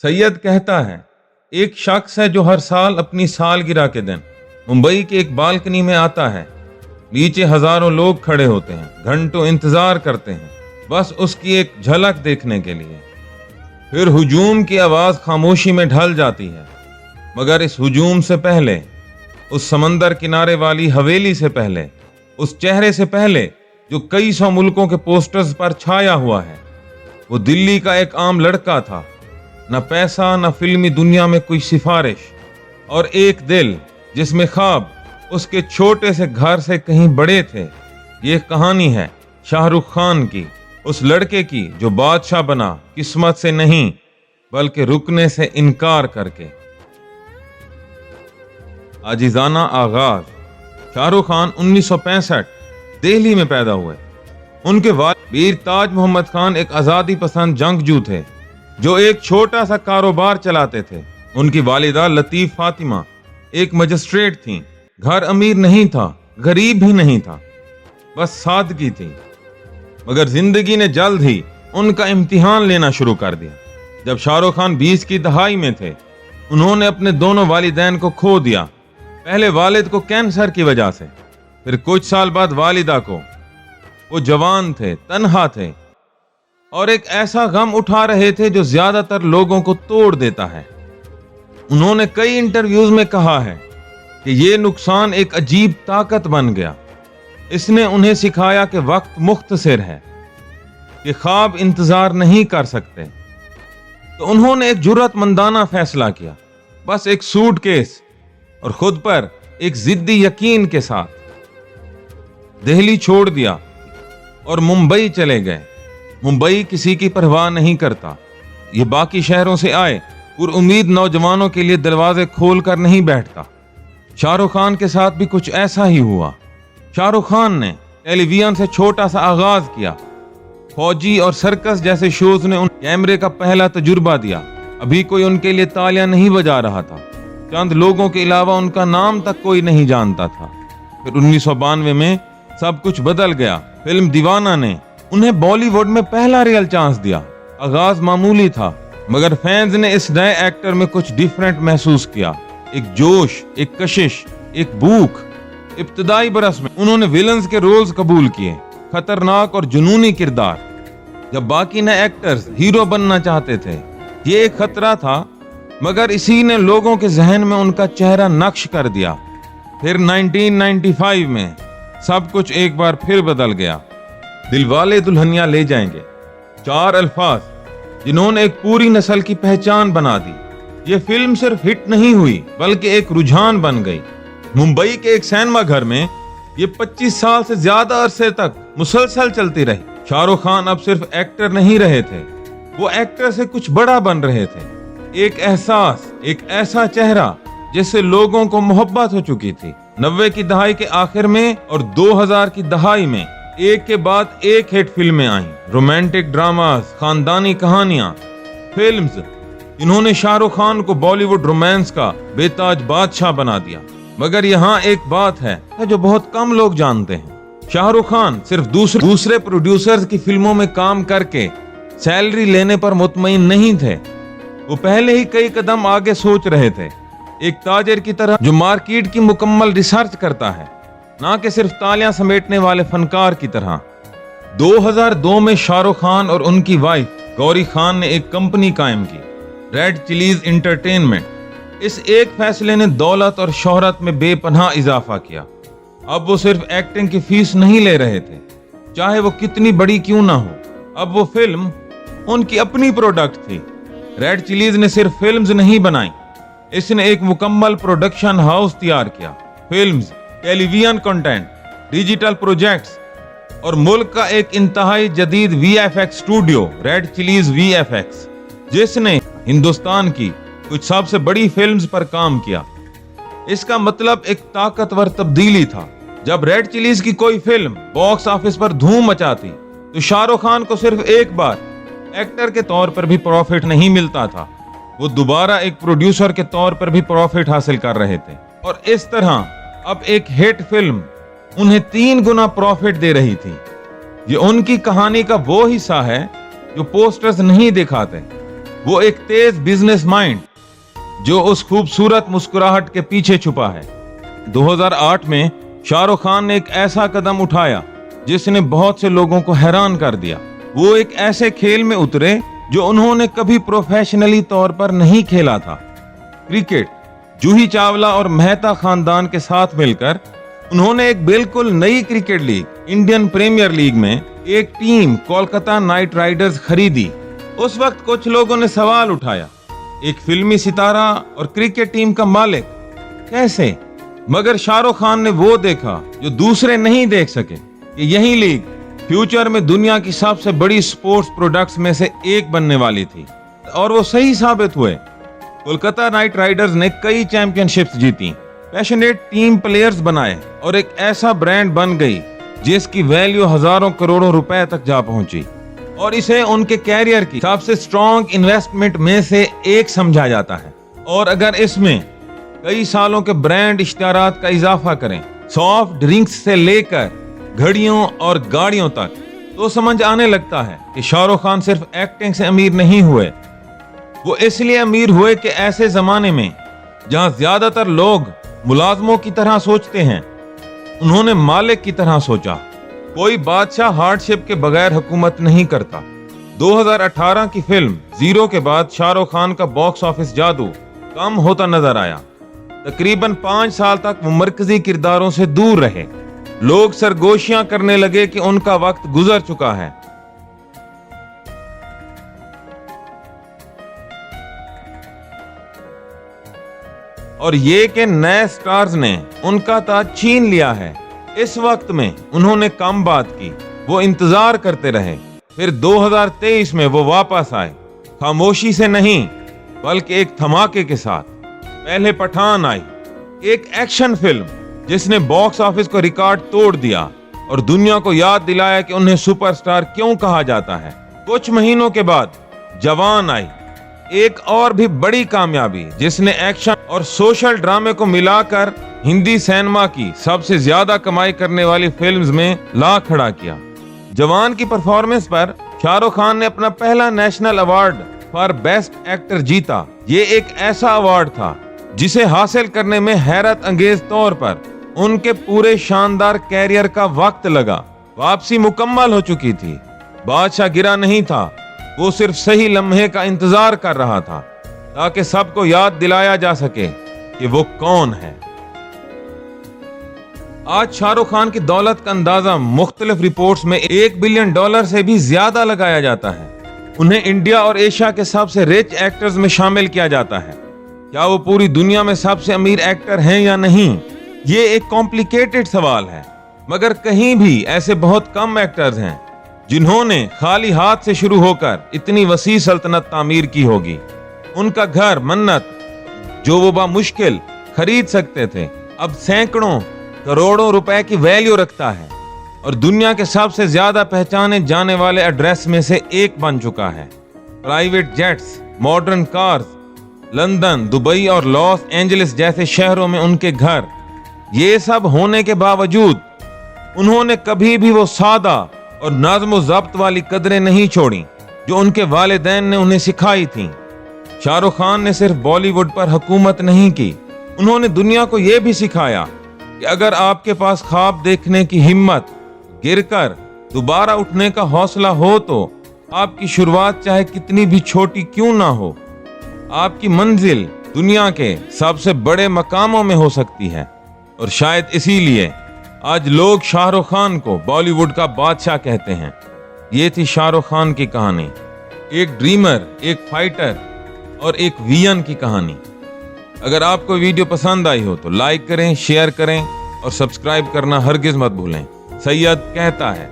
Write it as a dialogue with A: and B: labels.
A: सैयद कहता है, एक शख्स है जो हर साल अपनी सालगिरह के दिन मुंबई की एक बालकनी में आता है। नीचे हजारों लोग खड़े होते हैं, घंटों इंतजार करते हैं, बस उसकी एक झलक देखने के लिए। फिर हुजूम की आवाज खामोशी में ढल जाती है, मगर इस हुजूम से पहले, उस समंदर किनारे वाली हवेली से पहले, उस चेहरे से पहले जो कई सौ मुल्कों के पोस्टर्स पर छाया हुआ है, वो दिल्ली का एक आम लड़का था। न पैसा, न फिल्मी दुनिया में कोई सिफारिश, और एक दिल जिसमें ख्वाब उसके छोटे से घर से कहीं बड़े थे। ये कहानी है शाहरुख खान की, उस लड़के की जो बादशाह बना किस्मत से नहीं बल्कि रुकने से इनकार करके। आजिज़ाना आगाज। शाहरुख खान 1965 दिल्ली में पैदा हुए। उनके वालिद वीर ताज मोहम्मद खान एक आज़ादी पसंद जंगजू थे जो एक छोटा सा कारोबार चलाते थे। उनकी वालिदा लतीफ फातिमा एक मजिस्ट्रेट थीं। घर अमीर नहीं था, गरीब भी नहीं था, बस सादगी थी। मगर जिंदगी ने जल्द ही उनका इम्तिहान लेना शुरू कर दिया। जब शाहरुख खान 20 की दहाई में थे, उन्होंने अपने दोनों वालिदैन को खो दिया। पहले वालिद को कैंसर की वजह से, फिर कुछ साल बाद वालिदा को। वो जवान थे, तन्हा थे और एक ऐसा गम उठा रहे थे जो ज्यादातर लोगों को तोड़ देता है। उन्होंने कई इंटरव्यूज में कहा है कि ये नुकसान एक अजीब ताकत बन गया। इसने उन्हें सिखाया कि वक्त मुख्तसर है, कि ख्वाब इंतजार नहीं कर सकते। तो उन्होंने एक जुर्रतमंदाना फैसला किया, बस एक सूटकेस और खुद पर एक जिद्दी यकीन के साथ दिल्ली छोड़ दिया और मुंबई चले गए। मुंबई किसी की परवाह नहीं करता। ये बाकी शहरों से आए पुरुम्मीद नौजवानों के लिए दरवाजे खोलकर नहीं बैठता। शाहरुख खान के साथ भी कुछ ऐसा ही हुआ। शाहरुख खान ने टेलीविजन से छोटा सा आगाज किया। फौजी और सर्कस जैसे शोज ने उन कैमरे का पहला तजुर्बा दिया। अभी कोई उनके लिए तालियां नहीं बजा रहा था। चंद लोगों के अलावा उनका नाम तक कोई नहीं जानता था। फिर 1992 में सब कुछ बदल गया। फिल्म दीवाना ने उन्हें बॉलीवुड में पहला रियल चांस दिया। आगाज मामूली था, मगर फैंस ने इस नए एक्टर में कुछ डिफरेंट महसूस किया। एक जोश, एक कशिश, एक भूख। इब्तदाई बरस में उन्होंने विलन्स के रोल्स कबूल किए, खतरनाक और जुनूनी किरदार। जब बाकी नए एक्टर्स हीरो बनना चाहते थे, ये एक खतरा था, मगर इसी ने लोगों के जहन में उनका चेहरा नक्श कर दिया। फिर 1995 में सब कुछ एक बार फिर बदल गया। दिलवाले दुल्हनिया ले जाएंगे, 4 अल्फाज जिन्होंने एक पूरी नस्ल की पहचान बना दी। ये फिल्म सिर्फ हिट नहीं हुई बल्कि एक रुझान बन गई। मुंबई के एक सिनेमा घर में ये 25 साल से ज्यादा अरसे तक मुसलसल चलती रही। शाहरुख खान अब सिर्फ एक्टर नहीं रहे थे, वो एक्टर से कुछ बड़ा बन रहे थे। एक एहसास, एक ऐसा चेहरा जिससे लोगों को मोहब्बत हो चुकी थी। 90 की दहाई के आखिर में और 2000 की दहाई में एक के बाद एक हिट फिल्में आईं। रोमांटिक ड्रामास, खानदानी कहानियां, फिल्म्स। इन्होंने शाहरुख खान को बॉलीवुड रोमांस का बेताज बादशाह बना दिया। मगर यहाँ एक बात है जो बहुत कम लोग जानते हैं। शाहरुख खान सिर्फ दूसरे प्रोड्यूसर्स की फिल्मों में काम करके सैलरी लेने पर मुतमईन नहीं थे। वो पहले ही कई कदम आगे सोच रहे थे, एक ताजिर की तरह जो मार्केट की मुकम्मल रिसर्च करता है, ना कि सिर्फ तालियां समेटने वाले फनकार की तरह। 2002 में शाहरुख खान और उनकी वाइफ गौरी खान ने एक कंपनी कायम की, रेड चिलीज एंटरटेनमेंट। इस एक फैसले ने दौलत और शोहरत में बेपनाह इजाफा किया। अब वो सिर्फ एक्टिंग की फीस नहीं ले रहे थे, चाहे वो कितनी बड़ी क्यों ना हो। अब वो फिल्म उनकी अपनी प्रोडक्ट थी। रेड चिलीज ने सिर्फ फिल्म्स नहीं बनाई, इसने एक मुकम्मल प्रोडक्शन हाउस तैयार किया। Films, television content, digital projects और मुल्क का एक इंतहाई जदीद VFX studio, red chillies VFX, जिसने हिंदुस्तान की कुछ सबसे बड़ी फिल्म्स पर काम किया। इसका मतलब एक ताकतवर तब्दीली था। जब रेड चिलीज की कोई फिल्म बॉक्स ऑफिस पर धूम मचाती तो शाहरुख खान को सिर्फ एक बार एक्टर के तौर पर भी प्रॉफिट नहीं मिलता था, वो दोबारा एक प्रोड्यूसर के तौर पर भी प्रॉफिट हासिल कर रहे थे। और इस तरह अब एक हिट फिल्म उन्हें 3 गुना प्रॉफिट दे रही थी। ये उनकी कहानी का वो हिस्सा है जो पोस्टर्स नहीं दिखाते। वो एक तेज बिजनेस माइंड जो उस खूबसूरत मुस्कुराहट के पीछे छुपा है। 2008 में शाहरुख खान ने एक ऐसा कदम उठाया जिसने बहुत से लोगों को हैरान कर दिया। वो एक ऐसे खेल में उतरे जो उन्होंने कभी प्रोफेशनली तौर पर नहीं खेला था। क्रिकेट। जूही चावला और मेहता खानदान के साथ मिलकर उन्होंने एक बिल्कुल नई cricket league, Indian Premier League में एक टीम कोलकाता नाइट राइडर्स खरीदी। उस वक्त कुछ लोगों ने सवाल उठाया, एक फिल्मी सितारा और क्रिकेट टीम का मालिक कैसे? मगर शाहरुख खान ने वो देखा जो दूसरे नहीं देख सके कि यही लीग फ्यूचर में दुनिया की सबसे बड़ी स्पोर्ट्स प्रोडक्ट्स में से एक बनने वाली थी, और वो सही साबित हुए। कोलकाता नाइट राइडर्स ने कई चैंपियनशिप्स जीती, पैशनेट टीम प्लेयर्स बनाए और एक ऐसा ब्रांड बन गई जिसकी वैल्यू हजारों करोड़ों रुपए तक जा पहुंची, और इसे उनके कैरियर की सबसे स्ट्रॉन्ग इन्वेस्टमेंट में से एक समझा जाता है। और अगर इसमें कई सालों के ब्रांड इश्तिहारात का इजाफा करें, सॉफ्ट ड्रिंक्स से लेकर घड़ियों और गाड़ियों तक, तो समझ आने लगता है कि शाहरुख खान सिर्फ एक्टिंग से अमीर नहीं हुए। वो इसलिए अमीर हुए कि ऐसे जमाने में जहां ज्यादातर लोग मुलाजमों की तरह सोचते हैं, उन्होंने मालिक की तरह सोचा। कोई बादशाह हार्डशिप के बगैर हुकूमत नहीं करता। 2018 की फिल्म जीरो के बाद शाहरुख खान का बॉक्स ऑफिस जादू कम होता नजर आया। तकरीबन 5 साल तक वो मरकजी किरदारों से दूर रहे। लोग सरगोशियां करने लगे कि उनका वक्त गुजर चुका है। और ये कि नए स्टार्स ने उनका ताज छीन लिया है। इस वक्त में उन्होंने कम बात की, वो इंतजार करते रहे। फिर 2023 में वो वापस आए, खामोशी से नहीं बल्कि एक धमाके के साथ। पहले पठान आई, एक एक्शन फिल्म जिसने बॉक्स ऑफिस को रिकॉर्ड तोड़ दिया और दुनिया को याद दिलाया कि उन्हें सुपरस्टार क्यों कहा जाता है। कुछ महीनों के बाद जवान आई, एक और भी बड़ी कामयाबी जिसने एक्शन और सोशल ड्रामे को मिलाकर हिंदी सिनेमा की सबसे ज्यादा कमाई करने वाली फिल्म्स में ला खड़ा किया। जवान की परफॉर्मेंस पर शाहरुख खान ने अपना पहला national award for best actor जीता। ये एक ऐसा अवार्ड था जिसे हासिल करने में हैरत अंगेज तौर पर उनके पूरे शानदार कैरियर का वक्त लगा। वापसी मुकम्मल हो चुकी थी, बादशाह गिरा नहीं था, वो सिर्फ सही लम्हे का इंतजार कर रहा था ताकि सबको याद दिलाया जा सके कि वो कौन है। आज शाहरुख खान की दौलत का अंदाजा मुख्तलिफ रिपोर्ट्स में $1 बिलियन से भी ज्यादा लगाया जाता है। उन्हें इंडिया और एशिया के सबसे रिच एक्टर्स में शामिल किया जाता है। क्या वो पूरी दुनिया में सबसे अमीर एक्टर हैं या नहीं, ये एक कॉम्प्लिकेटेड सवाल है। मगर कहीं भी ऐसे बहुत कम एक्टर्स हैं जिन्होंने खाली हाथ से शुरू होकर इतनी वसी सल्तनत तामीर की होगी। उनका घर मन्नत, जो वो बामुश्किल खरीद सकते थे, अब सैकड़ों करोड़ों रुपए की वैल्यू रखता है और दुनिया के सबसे ज्यादा पहचाने जाने वाले एड्रेस में से एक बन चुका है। Private jets, modern cars, London, Dubai और लॉस एंजलिस जैसे शहरों में उनके घर, ये सब होने के बावजूद उन्होंने कभी भी वो सादा और नज़्म ज़ब्त वाली कदरें नहीं छोड़ी जो उनके वालिदैन ने उन्हें सिखाई थीं। शाहरुख खान ने सिर्फ बॉलीवुड पर हुकूमत नहीं की, उन्होंने दुनिया को यह भी सिखाया कि अगर आपके पास ख्वाब देखने की हिम्मत, गिरकर दोबारा उठने का हौसला हो तो आपकी शुरुआत चाहे कितनी भी छोटी क्यों ना हो, आपकी मंजिल दुनिया के सबसे बड़े मकामों में हो सकती है। और शायद इसीलिए आज लोग शाहरुख खान को बॉलीवुड का बादशाह कहते हैं। ये थी शाहरुख खान की कहानी, एक ड्रीमर, एक फाइटर और एक वियन की कहानी। अगर आपको वीडियो पसंद आई हो तो लाइक करें, शेयर करें और सब्सक्राइब करना हरगिज मत भूलें। सैयद कहता है।